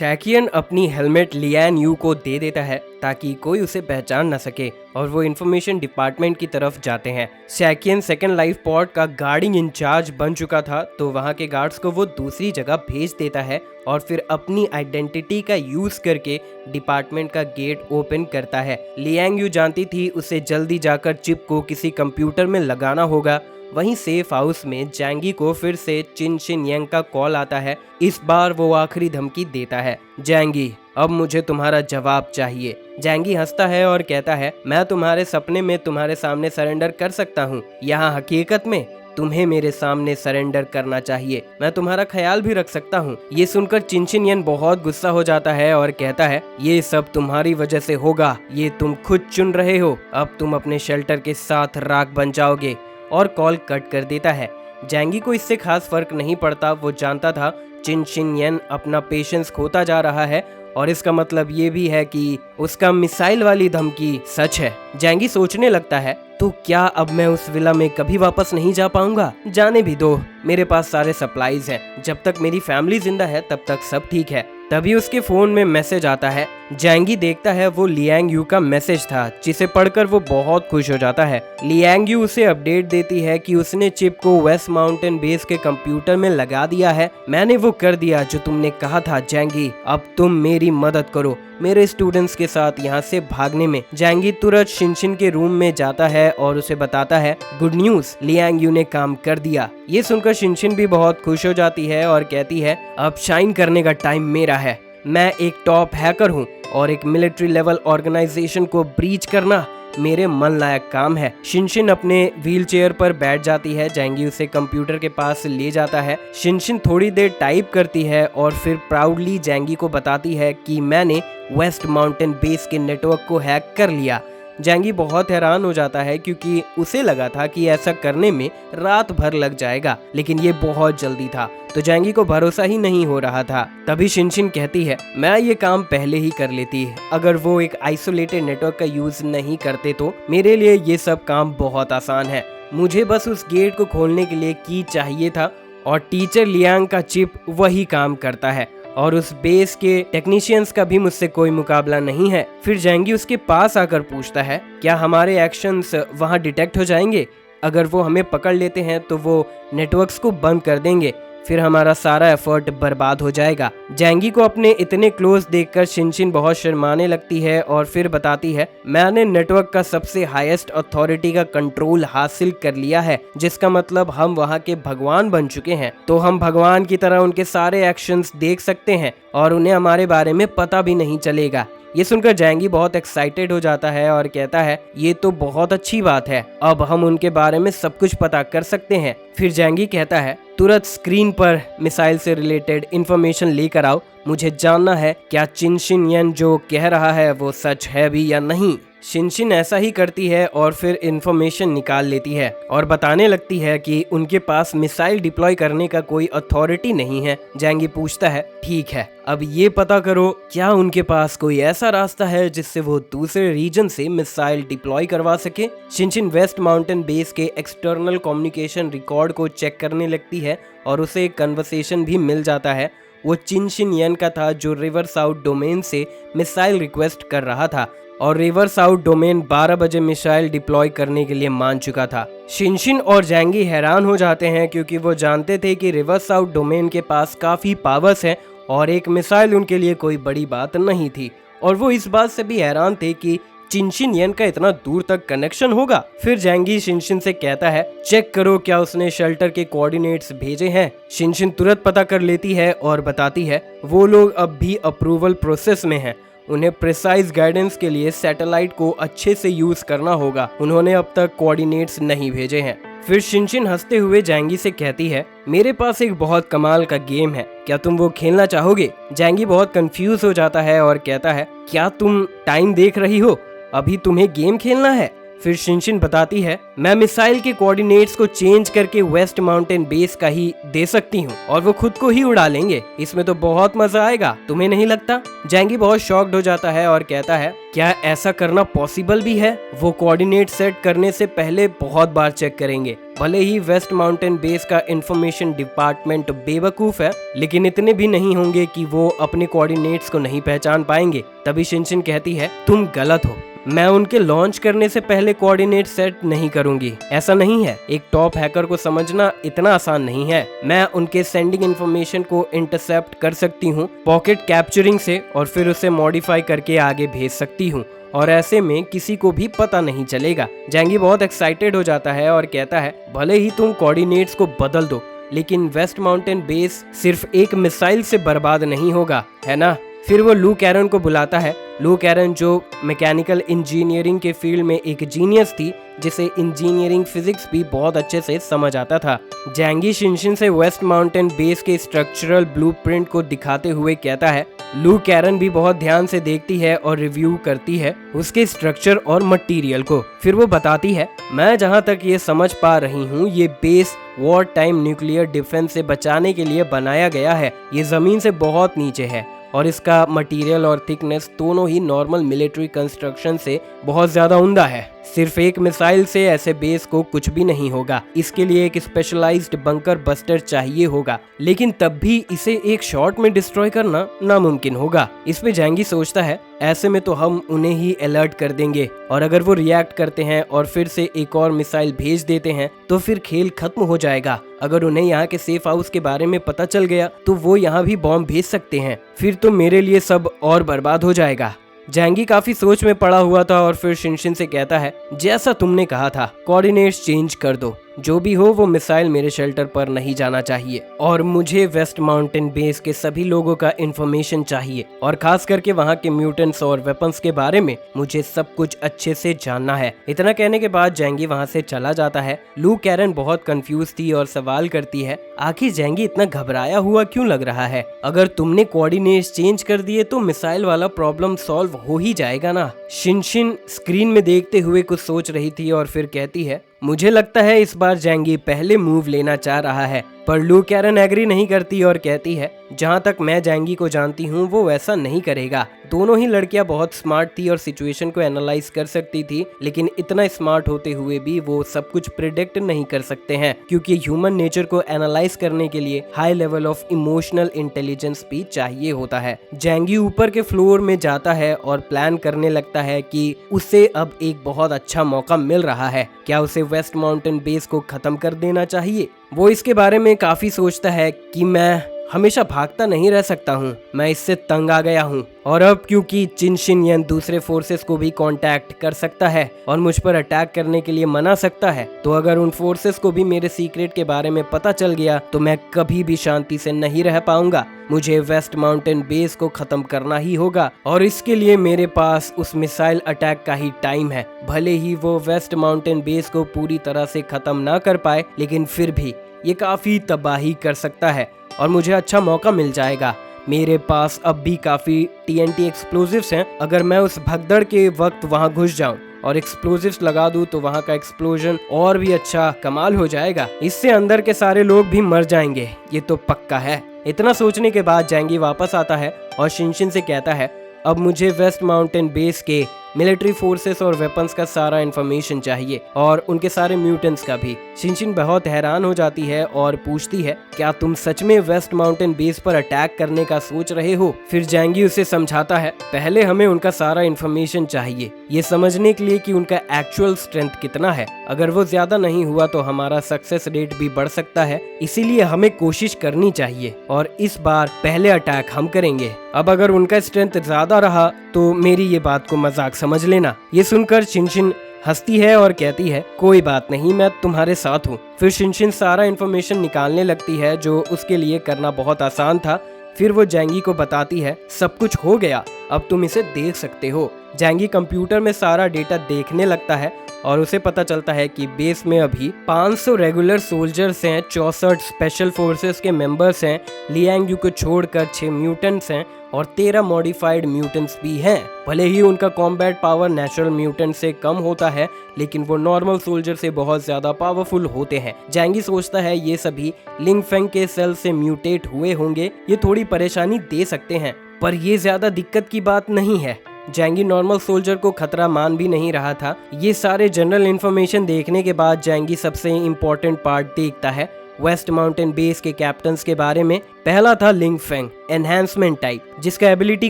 शैकियन अपनी helmet Lian you को दे देता है ताकि कोई उसे पहचान न सके और वो इन्फॉर्मेशन डिपार्टमेंट की तरफ जाते हैं। शैकियन सेकंड लाइफ पॉड का गार्डिंग इंचार्ज बन चुका था, तो वहाँ के गार्ड्स को वो दूसरी जगह भेज देता है और फिर अपनी आइडेंटिटी का यूज करके डिपार्टमेंट का गेट ओपन करता है। लियांग यू जानती थी उसे जल्दी जाकर चिप को किसी कंप्यूटर में लगाना होगा। वहीं सेफ हाउस में जैंगी को फिर से चिन शिन यांग का कॉल आता है। इस बार वो आखिरी धमकी देता है, जैंगी अब मुझे तुम्हारा जवाब चाहिए। जैंगी हंसता है और कहता है, मैं तुम्हारे सपने में तुम्हारे सामने सरेंडर कर सकता हूँ, यहाँ हकीकत में तुम्हें मेरे सामने सरेंडर करना चाहिए। मैं तुम्हारा ख्याल भी रख सकता हूँ। ये सुनकर चिन शिन यांग बहुत गुस्सा हो जाता है और कहता है, ये सब तुम्हारी वजह से होगा, ये तुम खुद चुन रहे हो। अब तुम अपने शेल्टर के साथ राख बन जाओगे। और कॉल कट कर देता है। जैंगी को इससे खास फर्क नहीं पड़ता। वो जानता था चिन शिन यांग अपना पेशेंस खोता जा रहा है और इसका मतलब ये भी है कि उसका मिसाइल वाली धमकी सच है। जैंगी सोचने लगता है, तो क्या अब मैं उस विला में कभी वापस नहीं जा पाऊंगा? जाने भी दो, मेरे पास सारे सप्लाईज हैं। जब तक मेरी फैमिली जिंदा है तब तक सब ठीक है। तभी उसके फोन में मैसेज आता है। जैंगी देखता है वो लियांग यू का मैसेज था, जिसे पढ़कर वो बहुत खुश हो जाता है। लियांग यू उसे अपडेट देती है कि उसने चिप को वेस्ट माउंटेन बेस के कंप्यूटर में लगा दिया है। मैंने वो कर दिया जो तुमने कहा था जैंगी, अब तुम मेरी मदद करो मेरे स्टूडेंट्स के साथ यहाँ से भागने में। जैंगी तुरंत शिनशिन के रूम में जाता है और उसे बताता है, गुड न्यूज, लियांग यू ने काम कर दिया। ये सुनकर शिनशिन भी बहुत खुश हो जाती है और कहती है, अब शाइन करने का टाइम मेरा है। मैं एक टॉप हैकर हूँ और एक मिलिट्री लेवल ऑर्गेनाइजेशन को ब्रीच करना मेरे मन लायक काम है। शिनशिन अपने व्हीलचेयर पर बैठ जाती है। जैंगी उसे कंप्यूटर के पास ले जाता है। शिनशिन थोड़ी देर टाइप करती है और फिर प्राउडली जैंगी को बताती है कि मैंने वेस्ट माउंटेन बेस के नेटवर्क को हैक कर लिया। जैंगी बहुत हैरान हो जाता है क्योंकि उसे लगा था कि ऐसा करने में रात भर लग जाएगा, लेकिन ये बहुत जल्दी था, तो जैंगी को भरोसा ही नहीं हो रहा था। तभी शिनशिन कहती है, मैं ये काम पहले ही कर लेती। अगर वो एक आइसोलेटेड नेटवर्क का यूज नहीं करते तो मेरे लिए ये सब काम बहुत आसान है। मुझे बस उस गेट को खोलने के लिए की चाहिए था और टीचर लियांग का चिप वही काम करता है और उस बेस के टेक्नीशियंस का भी मुझसे कोई मुकाबला नहीं है। फिर जैंगी उसके पास आकर पूछता है, क्या हमारे एक्शंस वहाँ डिटेक्ट हो जाएंगे? अगर वो हमें पकड़ लेते हैं तो वो नेटवर्क्स को बंद कर देंगे, फिर हमारा सारा एफर्ट बर्बाद हो जाएगा। जैंगी को अपने इतने क्लोज देखकर शिनशिन बहुत शर्माने लगती है और फिर बताती है, मैंने नेटवर्क का सबसे हाईएस्ट अथॉरिटी का कंट्रोल हासिल कर लिया है, जिसका मतलब हम वहाँ के भगवान बन चुके हैं। तो हम भगवान की तरह उनके सारे एक्शंस देख सकते हैं और उन्हें हमारे बारे में पता भी नहीं चलेगा। ये सुनकर जैंगी बहुत एक्साइटेड हो जाता है और कहता है, ये तो बहुत अच्छी बात है, अब हम उनके बारे में सब कुछ पता कर सकते हैं। फिर जैंगी कहता है, तुरंत स्क्रीन पर मिसाइल से रिलेटेड इंफॉर्मेशन लेकर आओ, मुझे जानना है क्या चिन शिन यांग जो कह रहा है वो सच है भी या नहीं। शिनशिन ऐसा ही करती है और फिर इंफॉर्मेशन निकाल लेती है और बताने लगती है कि उनके पास मिसाइल डिप्लॉय करने का कोई अथॉरिटी नहीं है। जैंगी पूछता है, ठीक है, अब ये पता करो क्या उनके पास कोई ऐसा रास्ता है जिससे वो दूसरे रीजन से मिसाइल डिप्लॉय करवा सके। शिनशिन वेस्ट माउंटेन बेस के एक्सटर्नल कम्युनिकेशन रिकॉर्ड को चेक करने लगती है और उसे एक कन्वर्सेशन भी मिल जाता है। वो चिन शिन यांग का था जो रिवर साउथ डोमेन से मिसाइल रिक्वेस्ट कर रहा था और रिवर साउथ डोमेन 12 बजे मिसाइल डिप्लॉय करने के लिए मान चुका था। शिनशिन और जैंगी हैरान हो जाते हैं क्योंकि वो जानते थे कि रिवर साउथ डोमेन के पास काफ़ी पावर्स हैं और एक मिसाइल उनके लिए कोई बड़ी बात नहीं थी। और वो इस बात से भी हैरान थे कि चिन शिन यांग का इतना दूर तक कनेक्शन होगा। फिर जैंगी शिनशिन से कहता है, चेक करो क्या उसने शेल्टर के कोऑर्डिनेट्स भेजे हैं। शिनशिन तुरंत पता कर लेती है और बताती है, वो लोग अब भी अप्रूवल प्रोसेस में हैं। उन्हें प्रिसाइज गाइडेंस के लिए सैटेलाइट को अच्छे से यूज करना होगा। उन्होंने अब तक कोऑर्डिनेट्स नहीं भेजे हैं। फिर शिनशिन हंसते हुए जैंगी से कहती है, मेरे पास एक बहुत कमाल का गेम है, क्या तुम वो खेलना चाहोगे? जैंगी बहुत कंफ्यूज हो जाता है और कहता है, क्या तुम टाइम देख रही हो? अभी तुम्हें गेम खेलना है? फिर शिनशिन बताती है, मैं मिसाइल के कोऑर्डिनेट्स को चेंज करके वेस्ट माउंटेन बेस का ही दे सकती हूँ और वो खुद को ही उड़ा लेंगे। इसमें तो बहुत मजा आएगा, तुम्हें नहीं लगता? जैंगी बहुत शॉक्ड हो जाता है और कहता है, क्या ऐसा करना पॉसिबल भी है? वो कोऑर्डिनेट सेट करने से पहले बहुत बार चेक करेंगे। भले ही वेस्ट माउंटेन बेस का इंफॉर्मेशन डिपार्टमेंट बेवकूफ है, लेकिन इतने भी नहीं होंगे कि वो अपने कोऑर्डिनेट्स को नहीं पहचान पाएंगे। तभी शिनशिन कहती है, तुम गलत हो, मैं उनके लॉन्च करने से पहले कोऑर्डिनेट सेट नहीं करूंगी। ऐसा नहीं है, एक टॉप हैकर को समझना इतना आसान नहीं है। मैं उनके सेंडिंग इन्फॉर्मेशन को इंटरसेप्ट कर सकती हूँ पॉकेट कैप्चरिंग से, और फिर उसे मॉडिफाई करके आगे भेज सकती हूँ, और ऐसे में किसी को भी पता नहीं चलेगा। जैंगी बहुत एक्साइटेड हो जाता है और कहता है, भले ही तुम कोऑर्डिनेट्स को बदल दो, लेकिन वेस्ट माउंटेन बेस सिर्फ एक मिसाइल से बर्बाद नहीं होगा, है ना। फिर वो लू कैरन को बुलाता है। लू कैरन जो मैकेनिकल इंजीनियरिंग के फील्ड में एक जीनियस थी, जिसे इंजीनियरिंग फिजिक्स भी बहुत अच्छे से समझ आता था। जैंगी शिनशिन से वेस्ट माउंटेन बेस के स्ट्रक्चरल ब्लूप्रिंट को दिखाते हुए कहता है। लू कैरन भी बहुत ध्यान से देखती है और रिव्यू करती है उसके स्ट्रक्चर और मटेरियल को। फिर वो बताती है, मैं जहाँ तक ये समझ पा रही हूँ, ये base war time nuclear defence से बचाने के लिए बनाया गया है। ये जमीन से बहुत नीचे है और इसका मटेरियल और थिकनेस दोनों ही नॉर्मल मिलिट्री कंस्ट्रक्शन से बहुत ज्यादा उम्दा है। सिर्फ एक मिसाइल से ऐसे बेस को कुछ भी नहीं होगा, इसके लिए एक स्पेशलाइज्ड बंकर बस्टर चाहिए होगा, लेकिन तब भी इसे एक शॉट में डिस्ट्रॉय करना नामुमकिन होगा। इस पे जैंगी सोचता है, ऐसे में तो हम उन्हें ही अलर्ट कर देंगे, और अगर वो रिएक्ट करते हैं और फिर से एक और मिसाइल भेज देते हैं तो फिर खेल खत्म हो जाएगा। अगर उन्हें यहाँ के सेफ हाउस के बारे में पता चल गया तो वो यहाँ भी बॉम्ब भेज सकते हैं, फिर तो मेरे लिए सब और बर्बाद हो जाएगा। जैंगी काफी सोच में पड़ा हुआ था और फिर शिनशिन से कहता है, जैसा तुमने कहा था, कोऑर्डिनेट्स चेंज कर दो। जो भी हो, वो मिसाइल मेरे शेल्टर पर नहीं जाना चाहिए, और मुझे वेस्ट माउंटेन बेस के सभी लोगों का इंफॉर्मेशन चाहिए, और खास करके वहाँ के म्यूटेंट्स और वेपन्स के बारे में मुझे सब कुछ अच्छे से जानना है। इतना कहने के बाद जैंगी वहाँ से चला जाता है। लू कैरन बहुत कंफ्यूज थी और सवाल करती है, आखिर जैंगी इतना घबराया हुआ क्यों लग रहा है? अगर तुमने कोऑर्डिनेट्स चेंज कर दिए तो मिसाइल वाला प्रॉब्लम सॉल्व हो ही जाएगा ना। शिनशिन स्क्रीन में देखते हुए कुछ सोच रही थी और फिर कहती है, मुझे लगता है इस बार जैंगी पहले मूव लेना चाह रहा है। पर लू कैरन एग्री नहीं करती और कहती है, जहाँ तक मैं जैंगी को जानती हूँ वो वैसा नहीं करेगा। दोनों ही लड़कियां बहुत स्मार्ट थी और सिचुएशन को एनालाइज कर सकती थी, लेकिन इतना स्मार्ट होते हुए भी वो सब कुछ प्रिडिक्ट नहीं कर सकते हैं, क्योंकि ह्यूमन नेचर को एनालाइज करने के लिए high level of emotional intelligence भी चाहिए होता है। जैंगी ऊपर के फ्लोर में जाता है और प्लान करने लगता है कि उसे अब एक बहुत अच्छा मौका मिल रहा है। क्या उसे वेस्ट माउंटेन बेस को खत्म कर देना चाहिए? वो इसके बारे में काफी सोचता है कि मैं हमेशा भागता नहीं रह सकता हूँ, मैं इससे तंग आ गया हूँ, और अब क्योंकि चिनशिन दूसरे फोर्सेस को भी कांटेक्ट कर सकता है और मुझ पर अटैक करने के लिए मना सकता है, तो अगर उन फोर्सेस को भी मेरे सीक्रेट के बारे में पता चल गया तो मैं कभी भी शांति से नहीं रह पाऊंगा। मुझे वेस्ट माउंटेन बेस को खत्म करना ही होगा, और इसके लिए मेरे पास उस मिसाइल अटैक का ही टाइम है। भले ही वो वेस्ट माउंटेन बेस को पूरी तरह से खत्म ना कर पाए, लेकिन फिर भी ये काफी तबाही कर सकता है और मुझे अच्छा मौका मिल जाएगा। मेरे पास अब भी काफी TNT एक्सप्लोजिव्स हैं। अगर मैं उस भगदड़ के वक्त वहां घुस जाऊं और एक्सप्लोजिव्स लगा दूं तो वहां का एक्सप्लोजन और भी अच्छा कमाल हो जाएगा। इससे अंदर के सारे लोग भी मर जाएंगे, ये तो पक्का है। इतना सोचने के बाद जैंगी वापस आता है और शिनशिन से कहता है, अब मुझे वेस्ट माउंटेन बेस के मिलिट्री फोर्सेस और वेपन्स का सारा इंफॉर्मेशन चाहिए, और उनके सारे म्यूटेंट्स का भी। शिनशिन बहुत हैरान हो जाती है और पूछती है, क्या तुम सच में वेस्ट माउंटेन बेस पर अटैक करने का सोच रहे हो? फिर जैंगी उसे समझाता है, पहले हमें उनका सारा इंफॉर्मेशन चाहिए, ये समझने के लिए कि उनका एक्चुअल स्ट्रेंथ कितना है। अगर वो ज्यादा नहीं हुआ तो हमारा सक्सेस रेट भी बढ़ सकता है, इसीलिए हमें कोशिश करनी चाहिए, और इस बार पहले अटैक हम करेंगे। अब अगर उनका स्ट्रेंथ ज्यादा रहा तो मेरी ये बात को मजाक समझ लेना। ये सुनकर शिनशिन हंसती है और कहती है, कोई बात नहीं, मैं तुम्हारे साथ हूँ। फिर शिनशिन सारा इन्फॉर्मेशन निकालने लगती है जो उसके लिए करना बहुत आसान था। फिर वो जैंगी को बताती है, सब कुछ हो गया, अब तुम इसे देख सकते हो। जैंगी कंप्यूटर में सारा डेटा देखने लगता है और उसे पता चलता है कि बेस में अभी 500 रेगुलर सोल्जर्स हैं, 64 स्पेशल फोर्सेस के मेंबर्स हैं, लियांग यू को छोड़कर 6 म्यूटेंट्स हैं और 13 मॉडिफाइड म्यूटेंट्स भी हैं। भले ही उनका कॉम्बैट पावर नेचुरल म्यूटेंट से कम होता है, लेकिन वो नॉर्मल सोल्जर से बहुत ज्यादा पावरफुल होते हैं। जैंगी सोचता है ये सभी लिंग फेंग के सेल से म्यूटेट हुए होंगे, ये थोड़ी परेशानी दे सकते हैं, पर ये ज्यादा दिक्कत की बात नहीं है। जैंगी नॉर्मल सोल्जर को खतरा मान भी नहीं रहा था। ये सारे जनरल इन्फॉर्मेशन देखने के बाद जैंगी सबसे इम्पोर्टेंट पार्ट देखता है वेस्ट माउंटेन बेस के कैप्टन्स के बारे में। पहला था लिंग फेंग, एनहांसमेंट टाइप, जिसका एबिलिटी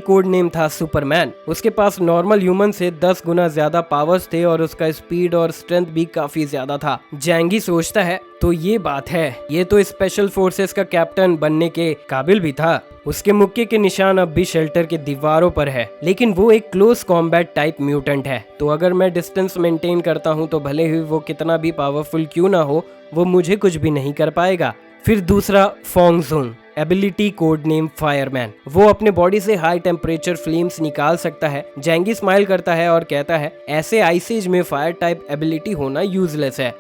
कोड नेम था सुपरमैन। उसके पास नॉर्मल ह्यूमन से 10 गुना ज्यादा पावर्स थे और उसका स्पीड और स्ट्रेंथ भी काफी ज्यादा था। जैंगी सोचता है तो ये बात है, ये तो स्पेशल फोर्सेस का कैप्टन बनने के काबिल भी था। उसके मुक्के के निशान अब भी शेल्टर के दीवारों पर है, लेकिन वो एक क्लोज कॉम्बैट टाइप म्यूटेंट है, तो अगर मैं डिस्टेंस मेंटेन करता हूँ तो भले ही वो कितना भी पावरफुल क्यों ना हो, वो मुझे कुछ भी नहीं कर पाएगा। फिर दूसरा फोंग जुन, एबिलिटी कोड नेम फायरमैन। वो अपने बॉडी से हाई टेम्परेचर फ्लेम्स निकाल सकता है। जैंगी स्माइल करता है और कहता है ऐसे आइस एज में फायर टाइप एबिलिटी होना यूजलेस है।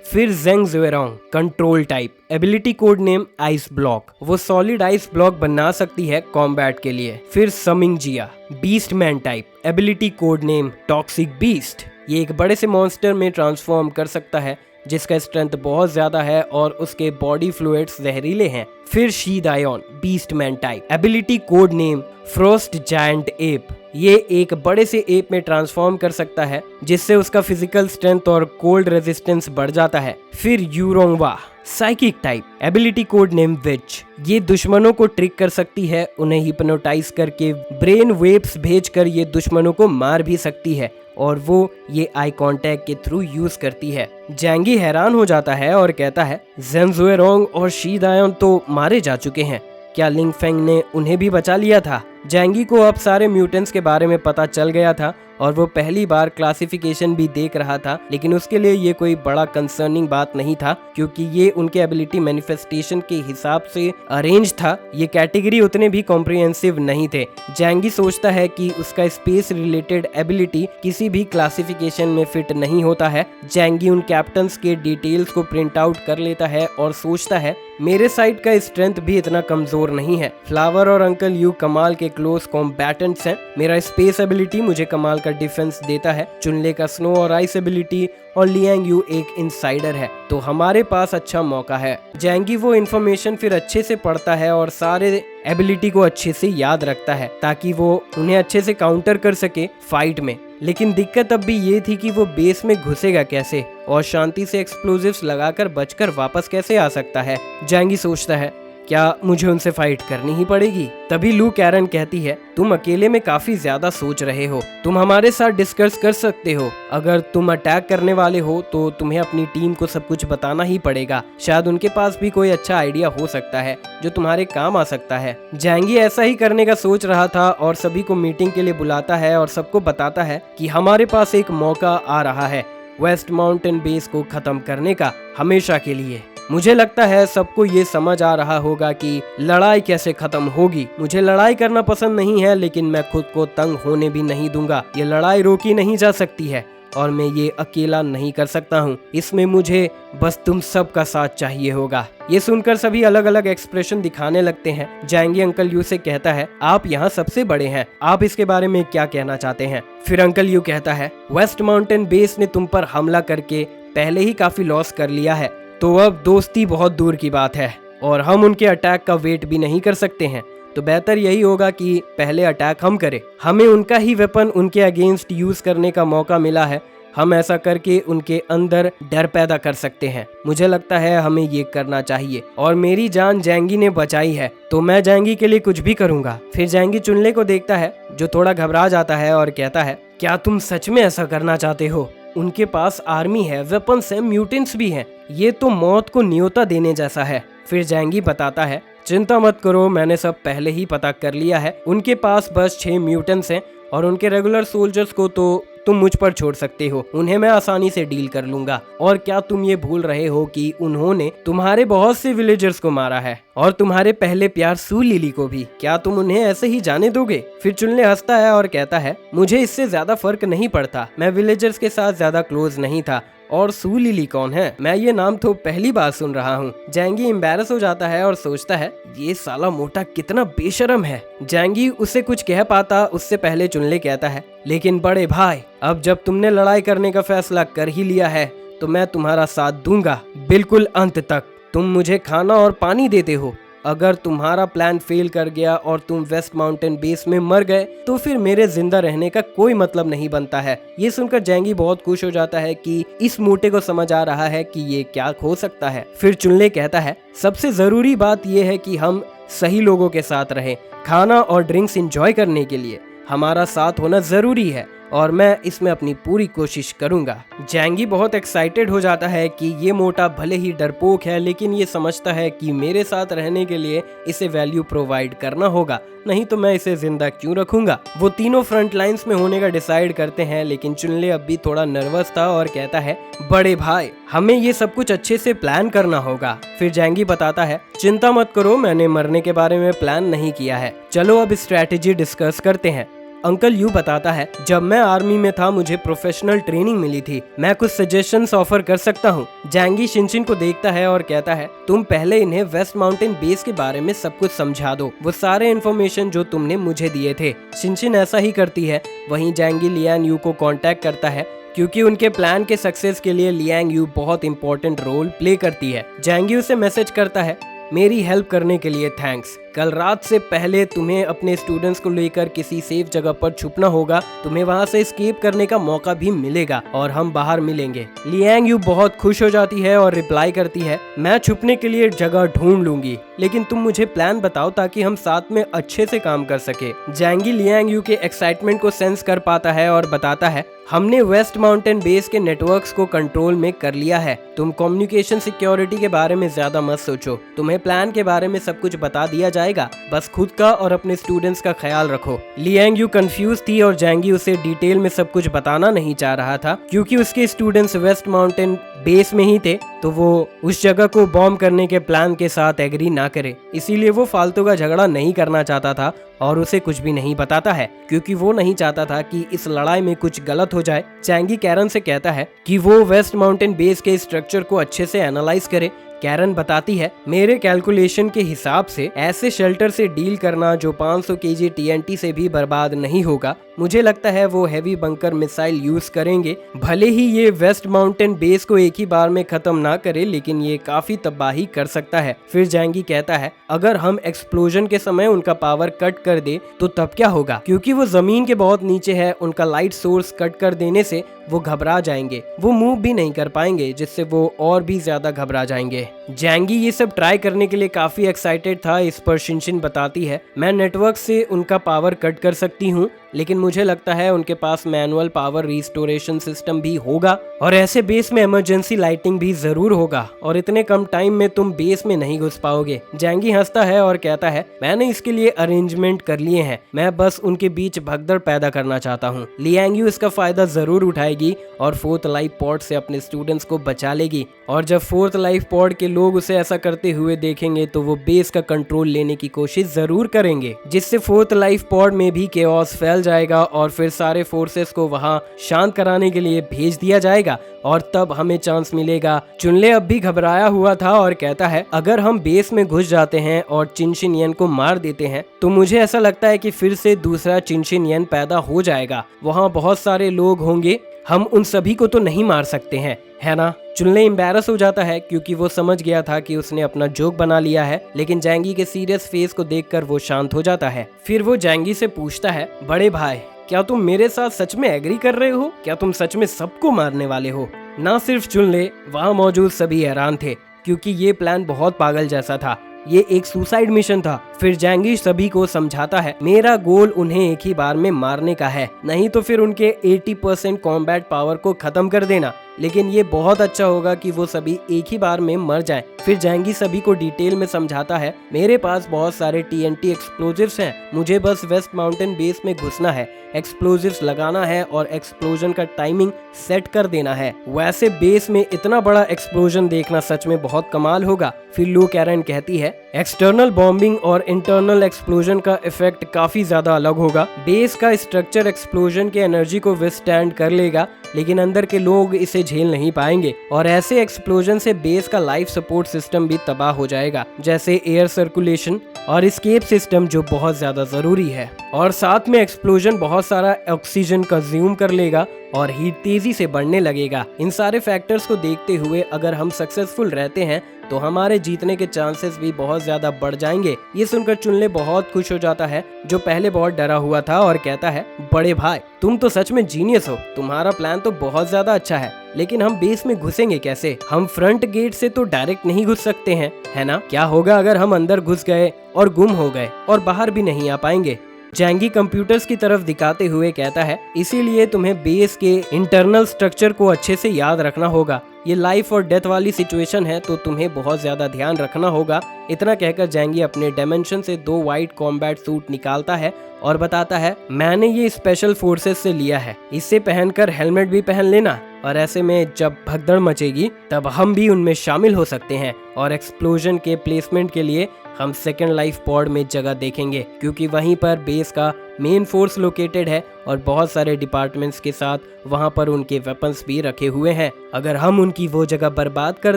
फिर Zheng Zuerong, control type, ability code name ice block. वो सॉलिड आइस ब्लॉक बना सकती है कॉम्बैट के लिए। फिर समिंग जिया, beast man type, ability code name toxic beast. ये एक बड़े से मॉन्स्टर में ट्रांसफॉर्म कर सकता है जिसका स्ट्रेंथ बहुत ज्यादा है और उसके बॉडी फ्लूइड्स जहरीले हैं। फिर शीदायोन, beast man type, ability code name frost giant ape. ये एक बड़े से एप में ट्रांसफॉर्म कर सकता है जिससे उसका फिजिकल स्ट्रेंथ और कोल्ड रेजिस्टेंस बढ़ जाता है। फिर यूरोंगवा, psychic type, ability code name witch. ये दुश्मनों को ट्रिक कर सकती है, उन्हें हिप्नोटाइज करके ब्रेन वेव्स भेजकर ये दुश्मनों को मार भी सकती है और वो ये आई कांटेक्ट के थ्रू यूज करती है। जैंगी हैरान हो जाता है और कहता है जेंग जुएरोंग और शीदायोन तो मारे जा चुके हैं, क्या लिंग फेंग ने उन्हें भी बचा लिया था? जैंगी को अब सारे म्यूटेंट्स के बारे में पता चल गया था और वो पहली बार क्लासिफिकेशन भी देख रहा था, लेकिन उसके लिए ये कोई बड़ा कंसर्निंग बात नहीं था क्योंकि ये उनके एबिलिटी मैनिफेस्टेशन के हिसाब से अरेंज था। ये कैटेगरी उतने भी कॉम्प्रिहेंसिव नहीं थे। जैंगी सोचता है कि उसका स्पेस रिलेटेड एबिलिटी किसी भी क्लासिफिकेशन में फिट नहीं होता है। जैंगी उन कैप्टन्स के डिटेल्स को प्रिंट आउट कर लेता है और सोचता है मेरे साइड का स्ट्रेंथ भी इतना कमजोर नहीं है। फ्लावर और अंकल यू कमाल के क्लोज कॉम्बैटेंट्स हैं। मेरा स्पेस एबिलिटी मुझे कमाल का डिफेंस देता है। चुनले का स्नो और आइस एबिलिटी और लियांग यू एक इनसाइडर है, तो हमारे पास अच्छा मौका है। जैंगी वो इन्फॉर्मेशन फिर अच्छे से पढ़ता है और सारे एबिलिटी को अच्छे से याद रखता है ताकि वो उन्हें अच्छे से काउंटर कर सके फाइट में। लेकिन दिक्कत अब भी ये थी कि वो बेस में घुसेगा कैसे और शांति से एक्सप्लोजिव्स लगाकर बचकर वापस कैसे आ सकता है। जैंगी सोचता है क्या मुझे उनसे फाइट करनी ही पड़ेगी? तभी लू कैरन कहती है तुम अकेले में काफी ज्यादा सोच रहे हो, तुम हमारे साथ डिस्कस कर सकते हो। अगर तुम अटैक करने वाले हो तो तुम्हें अपनी टीम को सब कुछ बताना ही पड़ेगा। शायद उनके पास भी कोई अच्छा आइडिया हो सकता है जो तुम्हारे काम आ सकता है। जैंगी ऐसा ही करने का सोच रहा था और सभी को मीटिंग के लिए बुलाता है और सबको बताता है कि हमारे पास एक मौका आ रहा है वेस्ट माउंटेन बेस को खत्म करने का, हमेशा के लिए। मुझे लगता है सबको ये समझ आ रहा होगा कि लड़ाई कैसे खत्म होगी। मुझे लड़ाई करना पसंद नहीं है, लेकिन मैं खुद को तंग होने भी नहीं दूंगा। ये लड़ाई रोकी नहीं जा सकती है और मैं ये अकेला नहीं कर सकता हूँ। इसमें मुझे बस तुम सबका साथ चाहिए होगा। ये सुनकर सभी अलग अलग एक्सप्रेशन दिखाने लगते हैं। जैंगी अंकल यू से कहता है आप यहाँ सबसे बड़े हैं, आप इसके बारे में क्या कहना चाहते हैं? फिर अंकल यू कहता है वेस्ट माउंटेन बेस ने तुम पर हमला करके पहले ही काफी लॉस कर लिया है, तो अब दोस्ती बहुत दूर की बात है और हम उनके अटैक का वेट भी नहीं कर सकते हैं। तो बेहतर यही होगा कि पहले अटैक हम करें। हमें उनका ही वेपन उनके अगेंस्ट यूज करने का मौका मिला है। हम ऐसा करके उनके अंदर डर पैदा कर सकते हैं। मुझे लगता है हमें ये करना चाहिए और मेरी जान जैंगी ने बचाई है तो मैं जैंगी के लिए कुछ भी करूंगा। फिर जैंगी चुनले को देखता है जो थोड़ा घबरा जाता है और कहता है क्या तुम सच में ऐसा करना चाहते हो? उनके पास आर्मी है, वेपन्स है, म्यूटेंट्स भी हैं। ये तो मौत को न्योता देने जैसा है। फिर जैंगी बताता है चिंता मत करो, मैंने सब पहले ही पता कर लिया है। उनके पास बस 6 म्यूटेंट्स हैं और उनके रेगुलर सोल्जर्स को तो तुम मुझ पर छोड़ सकते हो, उन्हें मैं आसानी से डील कर लूंगा। और क्या तुम ये भूल रहे हो कि उन्होंने तुम्हारे बहुत से विलेजर्स को मारा है और तुम्हारे पहले प्यार सू लिली को भी? क्या तुम उन्हें ऐसे ही जाने दोगे? फिर चुनले हंसता है और कहता है मुझे इससे ज्यादा फर्क नहीं पड़ता, मैं विलेजर्स के साथ ज्यादा क्लोज नहीं था। और सू लिली कौन है? मैं ये नाम तो पहली बार सुन रहा हूँ। जैंगी एम्बैरस हो जाता है और सोचता है ये साला मोटा कितना बेशरम है। जैंगी उसे कुछ कह पाता उससे पहले चुनले कहता है लेकिन बड़े भाई, अब जब तुमने लड़ाई करने का फैसला कर ही लिया है तो मैं तुम्हारा साथ दूंगा बिल्कुल अंत तक। तुम मुझे खाना और पानी देते हो, अगर तुम्हारा प्लान फेल कर गया और तुम वेस्ट माउंटेन बेस में मर गए तो फिर मेरे जिंदा रहने का कोई मतलब नहीं बनता है। ये सुनकर जैंगी बहुत खुश हो जाता है कि इस मोटे को समझ आ रहा है कि ये क्या हो सकता है। फिर चुनले कहता है, सबसे जरूरी बात यह है कि हम सही लोगों के साथ रहें। खाना और ड्रिंक्स एंजॉय करने के लिए हमारा साथ होना जरूरी है और मैं इसमें अपनी पूरी कोशिश करूंगा। जैंगी बहुत एक्साइटेड हो जाता है कि ये मोटा भले ही डरपोक है लेकिन ये समझता है कि मेरे साथ रहने के लिए इसे वैल्यू प्रोवाइड करना होगा, नहीं तो मैं इसे जिंदा क्यों रखूंगा। वो तीनों फ्रंट लाइंस में होने का डिसाइड करते हैं लेकिन चुनले अब भी थोड़ा नर्वस था और कहता है, बड़े भाई हमें ये सब कुछ अच्छे से प्लान करना होगा। फिर जैंगी बताता है, चिंता मत करो, मैंने मरने के बारे में प्लान नहीं किया है, चलो अब स्ट्रैटेजी डिस्कस करते हैं। अंकल यू बताता है, जब मैं आर्मी में था मुझे प्रोफेशनल ट्रेनिंग मिली थी, मैं कुछ सजेशंस ऑफर कर सकता हूँ। जैंगी शिनशिन को देखता है और कहता है, तुम पहले इन्हें वेस्ट माउंटेन बेस के बारे में सब कुछ समझा दो, वो सारे इन्फॉर्मेशन जो तुमने मुझे दिए थे। शिनशिन ऐसा ही करती है। वहीं जैंगी लियांग यू को कांटेक्ट करता है क्योंकि उनके प्लान के सक्सेस के लिए लियांग यू बहुत इंपॉर्टेंट रोल प्ले करती है। जैंगी उसे मैसेज करता है, मेरी हेल्प करने के लिए थैंक्स। कल रात से पहले तुम्हें अपने स्टूडेंट्स को लेकर किसी सेफ जगह पर छुपना होगा, तुम्हें वहां से एस्केप करने का मौका भी मिलेगा और हम बाहर मिलेंगे। लियांग यू बहुत खुश हो जाती है और रिप्लाई करती है, मैं छुपने के लिए जगह ढूंढ लूंगी, लेकिन तुम मुझे प्लान बताओ ताकि हम साथ में अच्छे से काम कर सके। जैंगी लियांग यू के एक्साइटमेंट को सेंस कर पाता है और बताता है, हमने वेस्ट माउंटेन बेस के नेटवर्क्स को कंट्रोल में कर लिया है, तुम कम्युनिकेशन सिक्योरिटी के बारे में ज्यादा मत सोचो, तुम्हें प्लान के बारे में सब कुछ बता दिया जाएगा, बस खुद का और अपने स्टूडेंट्स का ख्याल रखो। लियांग यू कंफ्यूज थी और जैंगी उसे डिटेल में सब कुछ बताना नहीं चाह रहा था क्योंकि उसके स्टूडेंट्स वेस्ट माउंटेन बेस में ही थे, तो वो उस जगह को बॉम्ब करने के प्लान के साथ एग्री ना करे, इसीलिए वो फालतू का झगड़ा नहीं करना चाहता था और उसे कुछ भी नहीं बताता है क्योंकि वो नहीं चाहता था कि इस लड़ाई में कुछ गलत हो जाए। जैंगी कैरन से कहता है कि वो वेस्ट माउंटेन बेस के स्ट्रक्चर को अच्छे से एनालाइज करे। कैरन बताती है, मेरे कैलकुलेशन के हिसाब से ऐसे शेल्टर से डील करना जो 500 केजी टीएनटी से भी बर्बाद नहीं होगा, मुझे लगता है वो हैवी बंकर मिसाइल यूज करेंगे। भले ही ये वेस्ट माउंटेन बेस को एक ही बार में खत्म ना करे लेकिन ये काफी तबाही कर सकता है। फिर जैंगी कहता है, अगर हम एक्सप्लोजन के समय उनका पावर कट कर दे तो तब क्या होगा, क्योंकि वो जमीन के बहुत नीचे है, उनका लाइट सोर्स कट कर देने से वो घबरा जाएंगे, वो मूव भी नहीं कर पाएंगे जिससे वो और भी ज्यादा घबरा जाएंगे। जैंगी ये सब ट्राई करने के लिए काफी एक्साइटेड था। इस पर शिनशिन बताती है, मैं नेटवर्क से उनका पावर कट कर सकती हूँ लेकिन मुझे लगता है उनके पास मैनुअल पावर रिस्टोरेशन सिस्टम भी होगा और ऐसे बेस में इमरजेंसी लाइटिंग भी जरूर होगा और इतने कम टाइम में तुम बेस में नहीं घुस पाओगे। जैंगी हंसता है और कहता है, मैंने इसके लिए अरेंजमेंट कर लिए हैं, मैं बस उनके बीच भगदड़ पैदा करना चाहता हूँ। लियांग यू इसका फायदा जरूर उठाएगी और फोर्थ लाइफ पॉड से अपने स्टूडेंट्स को बचा लेगी और जब फोर्थ लाइफ पॉड के लोग उसे ऐसा करते हुए देखेंगे तो वो बेस का कंट्रोल लेने की कोशिश जरूर करेंगे, जिससे फोर्थ लाइफ पॉड में भी केओस फैल जाएगा और फिर सारे फोर्सेस को वहां शांत कराने के लिए भेज दिया जाएगा और तब हमें चांस मिलेगा। चुनले अब भी घबराया हुआ था और कहता है, अगर हम बेस में घुस जाते हैं और चिनशिनयन को मार देते हैं तो मुझे ऐसा लगता है कि फिर से दूसरा चिनशिनयन पैदा हो जाएगा, वहां बहुत सारे लोग होंगे, हम उन सभी को तो नहीं मार सकते हैं, है ना। चुनले एम्बैरस हो जाता है क्योंकि वो समझ गया था कि उसने अपना जोक बना लिया है, लेकिन जैंगी के सीरियस फेस को देखकर वो शांत हो जाता है। फिर वो जैंगी से पूछता है, बड़े भाई क्या तुम मेरे साथ सच में एग्री कर रहे हो, क्या तुम सच में सबको मारने वाले हो। ना सिर्फ चुनले, वहाँ मौजूद सभी हैरान थे क्योंकि ये प्लान बहुत पागल जैसा था, ये एक सुसाइड मिशन था। फिर जैंगी सभी को समझाता है, मेरा गोल उन्हें एक ही बार में मारने का है, नहीं तो फिर उनके 80% कॉम्बैट पावर को खत्म कर देना, लेकिन ये बहुत अच्छा होगा कि वो सभी एक ही बार में मर जाएं। फिर जैंगी सभी को डिटेल में समझाता है, मेरे पास बहुत सारे टीएनटी एक्सप्लोजिव्स हैं, मुझे बस वेस्ट माउंटेन बेस में घुसना है, एक्सप्लोजिव्स लगाना है और एक्सप्लोजन का टाइमिंग सेट कर देना है। वैसे बेस में इतना बड़ा एक्सप्लोजन देखना सच में बहुत कमाल होगा। फिर लू कैरन कहती है, एक्सटर्नल बॉम्बिंग और इंटरनल एक्सप्लोजन का इफेक्ट काफी ज्यादा अलग होगा। बेस का स्ट्रक्चर एक्सप्लोजन के एनर्जी को विथस्टैंड कर लेगा, लेकिन अंदर के लोग इसे झेल नहीं पाएंगे और ऐसे एक्सप्लोजन से बेस का लाइफ सपोर्ट सिस्टम भी तबाह हो जाएगा, जैसे एयर सर्कुलेशन और एस्केप सिस्टम जो बहुत ज्यादा जरूरी है। और साथ में एक्सप्लोजन बहुत सारा ऑक्सीजन कंज्यूम कर लेगा और हीट तेजी से बढ़ने लगेगा। इन सारे फैक्टर्स को देखते हुए अगर हम सक्सेसफुल रहते हैं तो हमारे जीतने के चांसेस भी बहुत ज्यादा बढ़ जाएंगे। ये सुनकर चुनले बहुत खुश हो जाता है, जो पहले बहुत डरा हुआ था, और कहता है, बड़े भाई तुम तो सच में जीनियस हो, तुम्हारा प्लान तो बहुत ज्यादा अच्छा है, लेकिन हम बेस में घुसेंगे कैसे? हम फ्रंट गेट से तो डायरेक्ट नहीं घुस सकते हैं, है ना? क्या होगा अगर हम अंदर घुस गए और गुम हो गए और बाहर भी नहीं आ पाएंगे? जैंगी कंप्यूटर्स की तरफ दिखाते हुए कहता है, इसीलिए तुम्हें बेस के इंटरनल स्ट्रक्चर को अच्छे से याद रखना होगा। ये लाइफ और डेथ वाली सिचुएशन है, तो तुम्हें बहुत ज्यादा ध्यान रखना होगा। इतना कहकर जैंगी अपने डायमेंशन से 2 वाइट कॉम्बैट सूट निकालता है और बताता है, मैंने ये स्पेशल फोर्सेस से लिया है, इसे पहनकर हेलमेट भी पहन लेना, और ऐसे में जब भगदड़ मचेगी तब हम भी उनमें शामिल हो सकते हैं, और एक्सप्लोजन के प्लेसमेंट के लिए हम सेकेंड लाइफ पॉड में जगह देखेंगे, क्योंकि वहीं पर बेस का मेन फोर्स लोकेटेड है और बहुत सारे डिपार्टमेंट्स के साथ वहां पर उनके वेपन्स भी रखे हुए हैं। अगर हम उनकी वो जगह बर्बाद कर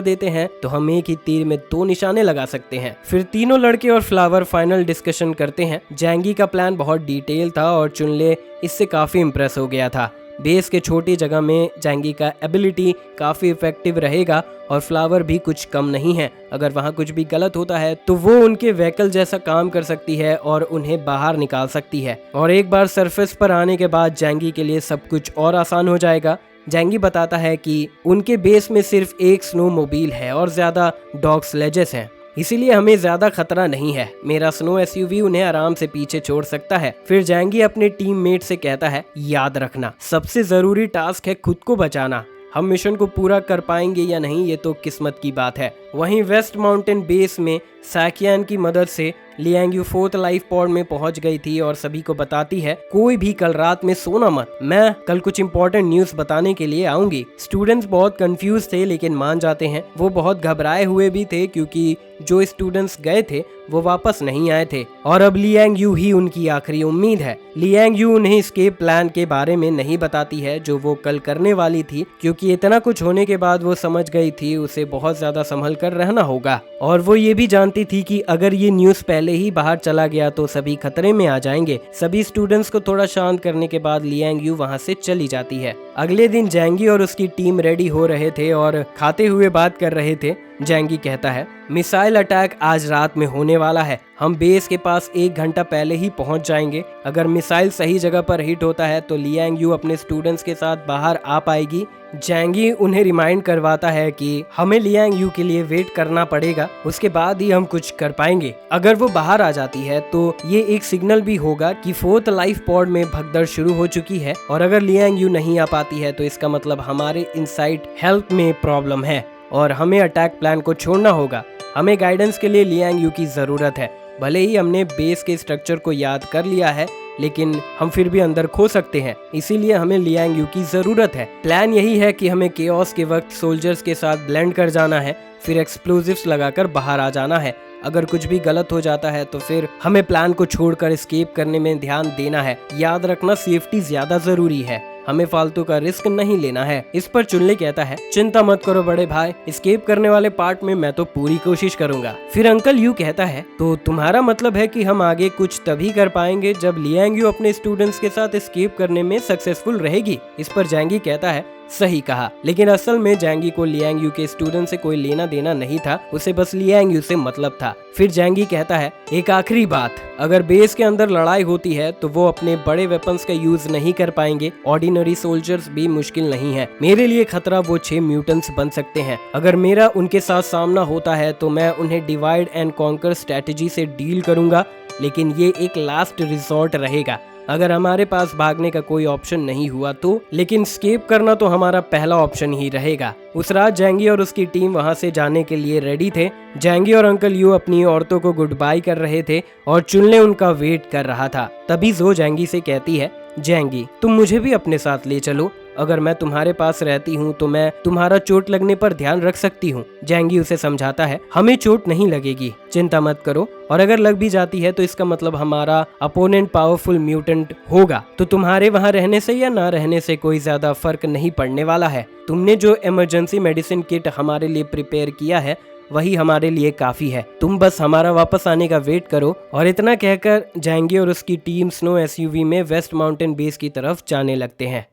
देते हैं तो हम एक ही तीर में 2 निशाने लगा सकते हैं। फिर तीनों लड़के और फ्लावर फाइनल डिस्कशन करते हैं। जैंगी का प्लान बहुत डिटेल था और चुनले इससे काफी इम्प्रेस हो गया था। बेस के छोटी जगह में जैंगी का एबिलिटी काफी इफेक्टिव रहेगा और फ्लावर भी कुछ कम नहीं है। अगर वहाँ कुछ भी गलत होता है तो वो उनके व्हीकल जैसा काम कर सकती है और उन्हें बाहर निकाल सकती है, और एक बार सरफेस पर आने के बाद जैंगी के लिए सब कुछ और आसान हो जाएगा। जैंगी बताता है कि उनके बेस में सिर्फ एक स्नो मोबाइल है और ज्यादा डॉग स्लेजेस हैं, इसीलिए हमें ज्यादा खतरा नहीं है। मेरा स्नो एसयूवी उन्हें आराम से पीछे छोड़ सकता है। फिर जैंगी अपने टीममेट से कहता है, याद रखना सबसे जरूरी टास्क है खुद को बचाना। हम मिशन को पूरा कर पाएंगे या नहीं ये तो किस्मत की बात है। वहीं वेस्ट माउंटेन बेस में सैकियन की मदद से Liang you 4th life pod में पहुंच गई थी और सभी को बताती है, कोई भी कल रात में सोना मत, मैं कल कुछ इंपॉर्टेंट न्यूज बताने के लिए आऊंगी। स्टूडेंट्स बहुत कंफ्यूज थे लेकिन मान जाते हैं। वो बहुत घबराए हुए भी थे क्योंकि जो स्टूडेंट्स गए थे वो वापस नहीं आए थे और अब लियांग यू ही उनकी आखिरी उम्मीद है। लियांग यू उन्हें एस्केप प्लान के बारे में नहीं बताती है जो वो कल करने वाली थी, क्योंकि इतना कुछ होने के बाद वो समझ गई थी उसे बहुत ज्यादा संभल कर रहना होगा, और वो ये भी जानती थी कि अगर ये न्यूज पहले ही बाहर चला गया तो सभी खतरे में आ जाएंगे। सभी स्टूडेंट्स को थोड़ा शांत करने के बाद लियांग यू वहाँ से चली जाती है। अगले दिन जैंगी और उसकी टीम रेडी हो रहे थे और खाते हुए बात कर रहे थे। जैंगी कहता है, मिसाइल अटैक आज रात में होने वाला है, हम बेस के पास 1 घंटा पहले ही पहुंच जाएंगे। अगर मिसाइल सही जगह पर हिट होता है तो लियांग यू अपने स्टूडेंट्स के साथ बाहर आ पाएगी। जैंगी उन्हें रिमाइंड करवाता है कि हमें लियांग यू के लिए वेट करना पड़ेगा, उसके बाद ही हम कुछ कर पाएंगे। अगर वो बाहर आ जाती है तो ये एक सिग्नल भी होगा कि 4th लाइफ पॉड में भगदड़ शुरू हो चुकी है, और अगर लियांग यू नहीं आ पाती है तो इसका मतलब हमारे इनसाइड हेल्थ में प्रॉब्लम है और हमें अटैक प्लान को छोड़ना होगा। हमें गाइडेंस के लिए लियांग यू की जरूरत है। भले ही हमने बेस के स्ट्रक्चर को याद कर लिया है लेकिन हम फिर भी अंदर खो सकते हैं, इसीलिए हमें लियांग यू की जरूरत है। प्लान यही है कि हमें केओस के वक्त सोल्जर्स के साथ ब्लेंड कर जाना है, फिर एक्सप्लोजिव्स लगाकर बाहर आ जाना है। अगर कुछ भी गलत हो जाता है तो फिर हमें प्लान को छोड़कर एस्केप करने में ध्यान देना है। याद रखना सेफ्टी ज्यादा जरूरी है, हमें फालतू का रिस्क नहीं लेना है। इस पर चुनले कहता है, चिंता मत करो बड़े भाई, एस्केप करने वाले पार्ट में मैं तो पूरी कोशिश करूंगा। फिर अंकल यू कहता है, तो तुम्हारा मतलब है कि हम आगे कुछ तभी कर पाएंगे जब लियांग यू अपने स्टूडेंट्स के साथ एस्केप करने में सक्सेसफुल रहेगी। इस पर जैंगी कहता है, सही कहा, लेकिन असल में जैंगी को लियांग यू के स्टूडेंट से कोई लेना देना नहीं था, उसे बस लियांग यू से मतलब था। फिर जैंगी कहता है, एक आखिरी बात, अगर बेस के अंदर लड़ाई होती है तो वो अपने बड़े वेपन्स का यूज नहीं कर पाएंगे। ऑर्डिनरी सोल्जर्स भी मुश्किल नहीं है, मेरे लिए खतरा वो 6 म्यूटेंट्स बन सकते हैं। अगर मेरा उनके साथ सामना होता है तो मैं उन्हें डिवाइड एंड कॉन्कर स्ट्रेटजी से डील करूंगा, लेकिन ये एक लास्ट रिजॉर्ट रहेगा। अगर हमारे पास भागने का कोई ऑप्शन नहीं हुआ तो, लेकिन स्केप करना तो हमारा पहला ऑप्शन ही रहेगा। उस रात जैंगी और उसकी टीम वहां से जाने के लिए रेडी थे। जैंगी और अंकल यू अपनी औरतों को गुड बाय कर रहे थे और चुनले उनका वेट कर रहा था। तभी जो जैंगी से कहती है, जैंगी तुम मुझे भी अपने साथ ले चलो, अगर मैं तुम्हारे पास रहती हूँ तो मैं तुम्हारा चोट लगने पर ध्यान रख सकती हूँ। जैंगी उसे समझाता है, हमें चोट नहीं लगेगी, चिंता मत करो, और अगर लग भी जाती है तो इसका मतलब हमारा अपोनेंट पावरफुल म्यूटेंट होगा, तो तुम्हारे वहाँ रहने से या ना रहने से कोई ज्यादा फर्क नहीं पड़ने वाला है। तुमने जो इमरजेंसी मेडिसिन किट हमारे लिए प्रिपेयर किया है वही हमारे लिए काफी है, तुम बस हमारा वापस आने का वेट करो। और इतना कहकर जैंगी और उसकी टीम स्नो एसयूवी में वेस्ट माउंटेन बेस की तरफ जाने लगते हैं।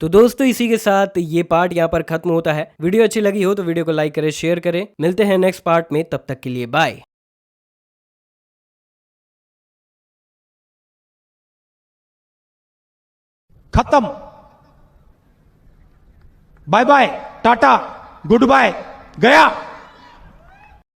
तो दोस्तों इसी के साथ ये पार्ट यहाँ पर खत्म होता है। वीडियो अच्छी लगी हो तो वीडियो को लाइक करें, शेयर करें। मिलते हैं नेक्स्ट पार्ट में, तब तक के लिए बाय। खत्म। Bye bye, tata, goodbye, गया।